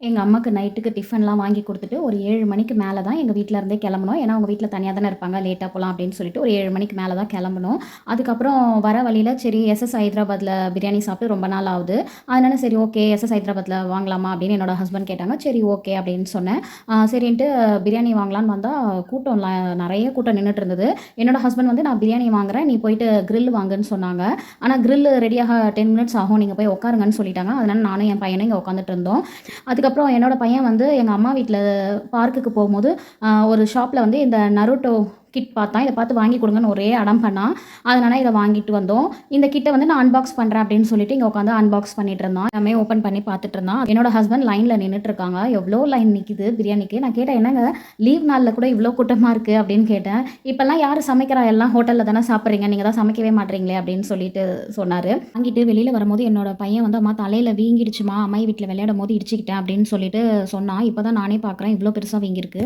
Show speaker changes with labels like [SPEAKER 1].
[SPEAKER 1] எங்க அம்மாக்கு நைட்டுக்கு டிஃபன்லாம் வாங்கி குடுத்துட்டு, ஒரு 7 மணிக்கு மேல தான் எங்க வீட்ல இருந்தே கெளம்புனோம். ஏன்னா, அவங்க வீட்ல தனியா தானே இருப்பாங்க. லேட்டா போலாம் அப்படின்னு சொல்லிட்டு ஒரு 7 மணிக்கு மேல தான் கெளம்புனோம். அதுக்கப்புறம் வர வழியில சரி எஸ்எஸ் ஹைதராபாத்ல பிரியாணி சாப்பிட்டு ரொம்ப நாள் ஆகுது. அதனால சரி ஓகே எஸ்எஸ் ஹைதராபாத்ல வாங்கலாமா அப்படின்னு என்னோட ஹஸ்பண்ட் கேட்டாங்க. சரி ஓகே அப்படின்னு சொன்னேன். சரின்ட்டு பிரியாணி வாங்கலான்னு வந்தா கூட்டம்ல நெறைய கூட்டம் நின்னுட்டு இருந்தது. என்னோட ஹஸ்பண்ட் வந்து நான் பிரியாணி வாங்குறேன். நீ போயிட்டு கிரில் வாங்குன்னு சொன்னாங்க. ஆனா கிரில் ரெடியாக 10 மினிட்ஸ் ஆகும். நீங்க போய் உட்காருங்கன்னு சொல்லிட்டாங்க. அதனால நானும் என் பையனும் இங்க உட்காந்துட்டு இருந்தோம். அதுக்கப்புறம் என்னோட பையன் வந்து எங்க அம்மா வீட்ல பார்க்குக்கு போகும்போது, ஒரு ஷாப்ல வந்து இந்த நருட்டோ கிட் பார்த்தான். இத பார்த்து வாங்கி குடுங்கன்னு ஒரே அடம் பண்ணான். அதனால இத வாங்கிட்டு வந்தோம். இந்த கிட்ட வந்து நான் அன்பாக்ஸ் பண்றேன் அப்படின்னு சொல்லிட்டு இங்க உட்காந்து அன்பாக்ஸ் பண்ணிட்டு இருந்தான். எல்லாமே ஓப்பன் பண்ணி பார்த்துட்டு இருந்தான். என்னோட ஹஸ்பண்ட் லைன்ல நின்னுட்டு இருக்காங்க. எவ்ளோ லைன் நிக்குது பிரியாணிக்கு. நான் கேட்டேன், "என்னங்க லீவ் நாள்ல கூட இவ்ளோ கூட்டமா இருக்கு?" அப்படின்னு கேட்டேன். "இப்பலாம் யாரு சமைக்கிறா? எல்லாம் ஹோட்டல்ல தானே சாப்பிடுறீங்க. நீங்க தான் சமைக்கவே மாட்றீங்களே!" அப்படின்னு சொல்லிட்டு சொன்னாரு. வாங்கிட்டு வெளியில வரும்போது என்னோட பையன் வந்து, "அம்மா தலையில வீங்கிடுச்சும்மா. அம்மாயி வீட்ல விளையாடும்போது இடிச்சுக்கிட்டேன்" அப்படின்னு சொல்லிட்டு சொன்னான். இப்ப தான் நானே பார்க்குறேன் இவ்ளோ பெருசா வீங்கியிருக்கு.